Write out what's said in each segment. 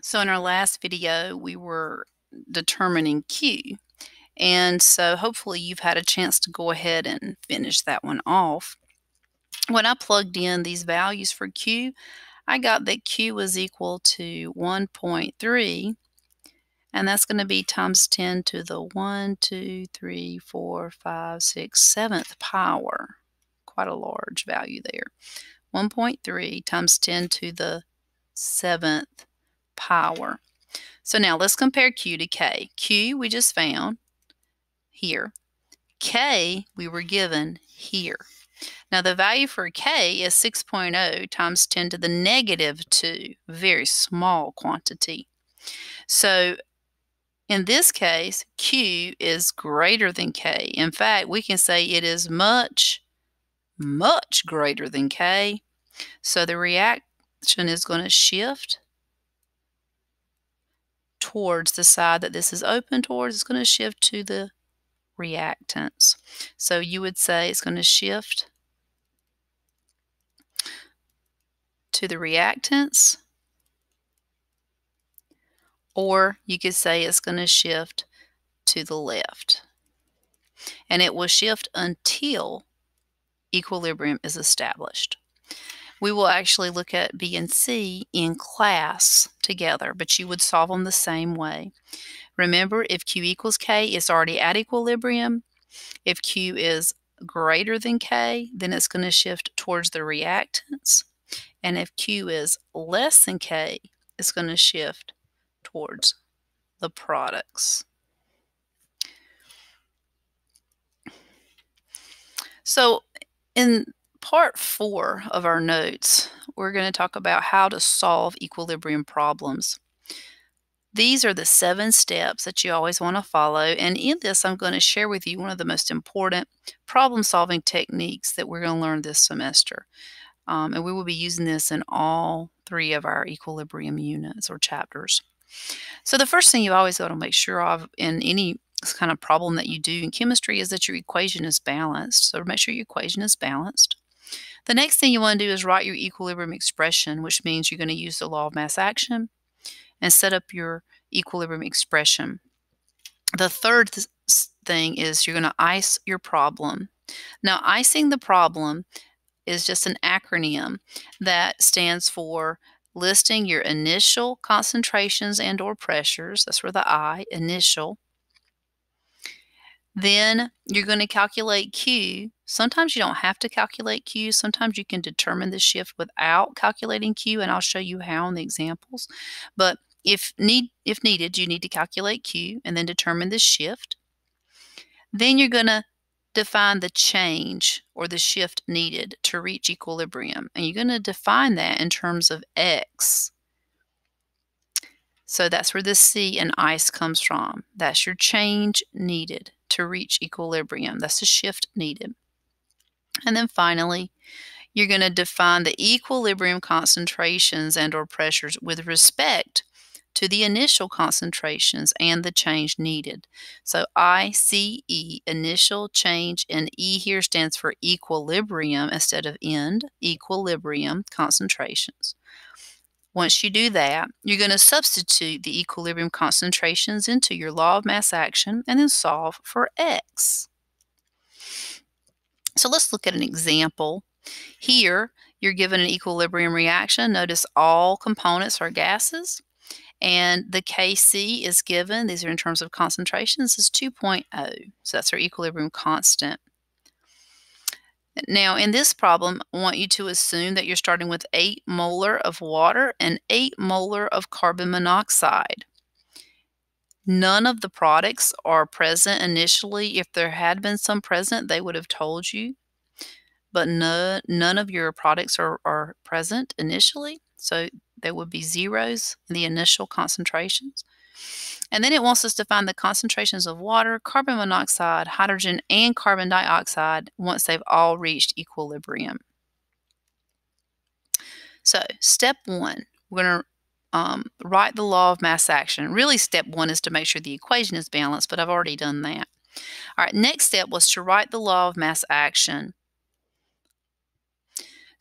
So in our last video, we were determining Q. And so hopefully you've had a chance to go ahead and finish that one off. When I plugged in these values for Q, I got that Q was equal to 1.3, and that's going to be times 10 to the 1, 2, 3, 4, 5, 6, 7th power. Quite a large value there. 1.3 times 10 to the 7th power. So now let's compare Q to K. Q we just found here. K we were given here. Now the value for K is 6.0 times 10 to the negative 2, very small quantity. So in this case, Q is greater than K. In fact, we can say it is much, much greater than K. So the reaction is going to shift towards the side that this is open towards. It's going to shift to the reactants. So you would say it's going to shift to the reactants, or you could say it's going to shift to the left. And it will shift until equilibrium is established. We will actually look at B and C in class together, but you would solve them the same way. Remember, if Q equals K, it's already at equilibrium. If Q is greater than K, then it's going to shift towards the reactants. And if Q is less than K, it's going to shift towards the products. So in part 4 of our notes, we're going to talk about how to solve equilibrium problems. These are the 7 steps that you always want to follow, and in this I'm going to share with you one of the most important problem-solving techniques that we're going to learn this semester. And we will be using this in all 3 of our equilibrium units or chapters. So the first thing you always got to make sure of in any kind of problem that you do in chemistry is that your equation is balanced. So make sure your equation is balanced. The next thing you want to do is write your equilibrium expression, which means you're going to use the law of mass action and set up your equilibrium expression. The third thing is you're going to ice your problem. Now, icing the problem is just an acronym that stands for listing your initial concentrations and or pressures. That's where the I, initial. Then you're going to calculate Q. Sometimes you don't have to calculate Q. Sometimes you can determine the shift without calculating Q, and I'll show you how in the examples. But if needed, you need to calculate Q and then determine the shift. Then you're going to define the change or the shift needed to reach equilibrium, and you're going to define that in terms of X. So that's where the C in ice comes from. That's your change needed to reach equilibrium. That's the shift needed. And then finally, you're going to define the equilibrium concentrations and or pressures with respect to the initial concentrations and the change needed. So ICE, initial change, and E here stands for equilibrium instead of end, equilibrium concentrations. Once you do that, you're going to substitute the equilibrium concentrations into your law of mass action and then solve for X. So let's look at an example. Here, you're given an equilibrium reaction. Notice all components are gases. And the Kc is given, these are in terms of concentrations, is 2.0. So that's our equilibrium constant. Now in this problem, I want you to assume that you're starting with 8 molar of water and 8 molar of carbon monoxide. None of the products are present initially. If there had been some present, they would have told you. But none of your products are present initially. So there would be zeros in the initial concentrations. And then it wants us to find the concentrations of water, carbon monoxide, hydrogen, and carbon dioxide once they've all reached equilibrium. So step 1, we're going to write the law of mass action. Really, step 1 is to make sure the equation is balanced, but I've already done that. All right, next step was to write the law of mass action.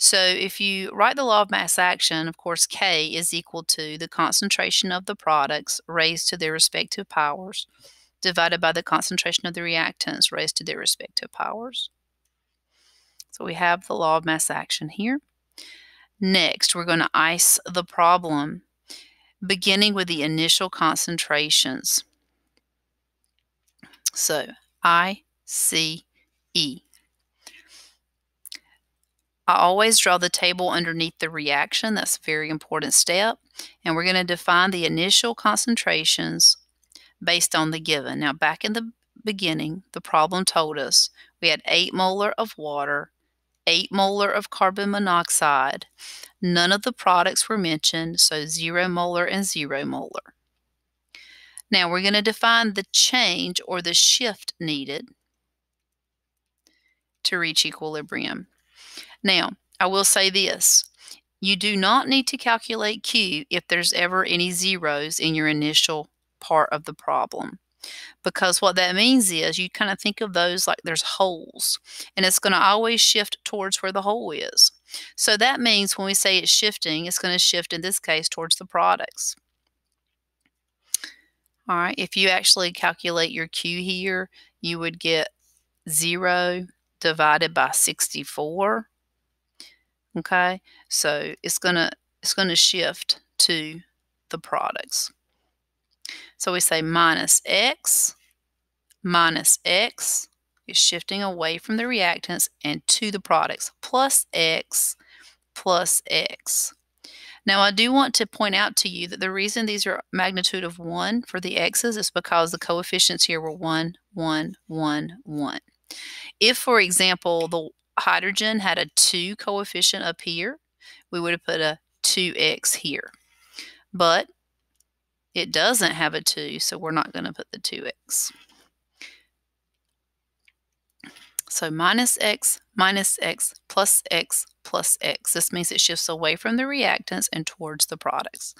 So if you write the law of mass action, of course, K is equal to the concentration of the products raised to their respective powers divided by the concentration of the reactants raised to their respective powers. So we have the law of mass action here. Next, we're going to ice the problem, beginning with the initial concentrations. So ICE. I always draw the table underneath the reaction. That's a very important step. And we're going to define the initial concentrations based on the given. Now, back in the beginning, the problem told us we had 8 molar of water, 8 molar of carbon monoxide. None of the products were mentioned, so 0 molar and 0 molar. Now, we're going to define the change or the shift needed to reach equilibrium. Now, I will say this. You do not need to calculate Q if there's ever any zeros in your initial part of the problem, because what that means is you kind of think of those like there's holes, and it's going to always shift towards where the hole is. So that means when we say it's shifting, it's going to shift in this case towards the products. All right, if you actually calculate your Q here, you would get 0 divided by 64. Okay, so it's gonna shift to the products. So we say minus X is shifting away from the reactants and to the products, plus X plus X. Now I do want to point out to you that the reason these are magnitude of 1 for the X's is because the coefficients here were 1, 1, 1, 1. If, for example, the hydrogen had a 2 coefficient up here, we would have put a 2x here. But it doesn't have a 2, so we're not going to put the 2x. So minus x plus x plus x. This means it shifts away from the reactants and towards the products.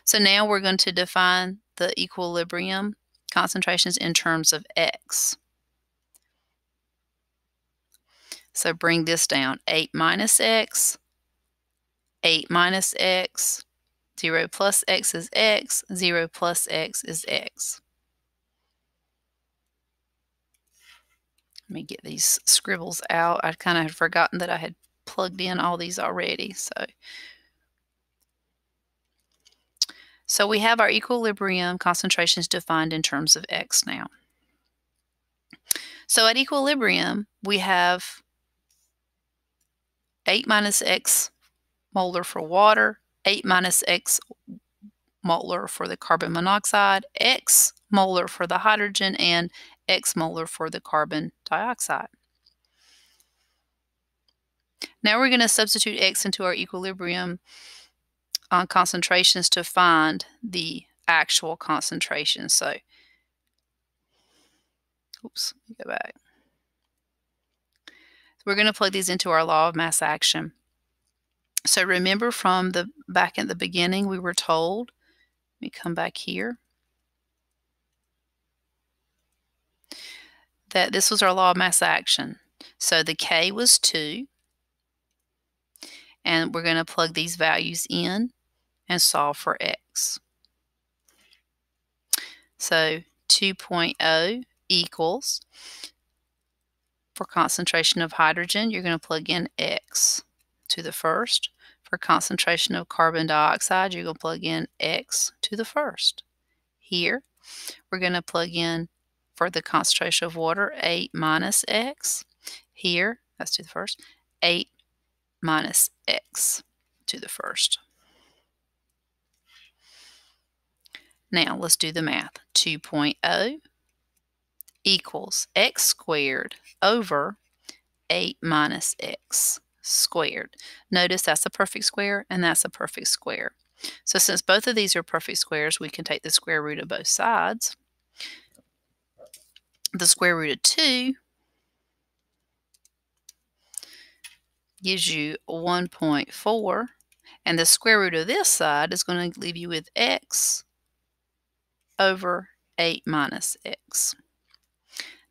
So now we're going to define the equilibrium concentrations in terms of x. So bring this down. 8 minus x, 8 minus x, 0 plus x is x, 0 plus x is x. Let me get these scribbles out. I kind of had forgotten that I had plugged in all these already. So we have our equilibrium concentrations defined in terms of x now. So at equilibrium, we have 8 minus x molar for water, 8 minus x molar for the carbon monoxide, x molar for the hydrogen, and x molar for the carbon dioxide. Now we're going to substitute x into our equilibrium concentrations to find the actual concentration. So, oops, let me go back. We're going to plug these into our law of mass action. So remember from the back at the beginning, we were told, let me come back here, that this was our law of mass action. So the K was 2, and we're going to plug these values in and solve for X. So 2.0 equals, for concentration of hydrogen, you're going to plug in X to the first. For concentration of carbon dioxide, you're going to plug in X to the first. Here, we're going to plug in, for the concentration of water, 8 minus X. Here, that's to the first, 8 minus X to the first. Now, let's do the math. 2.0 equals X squared over 8 minus X squared. Notice that's a perfect square and that's a perfect square. So since both of these are perfect squares, we can take the square root of both sides. The square root of 2 gives you 1.4, and the square root of this side is going to leave you with x over 8 minus x.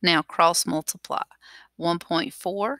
Now cross multiply. 1.4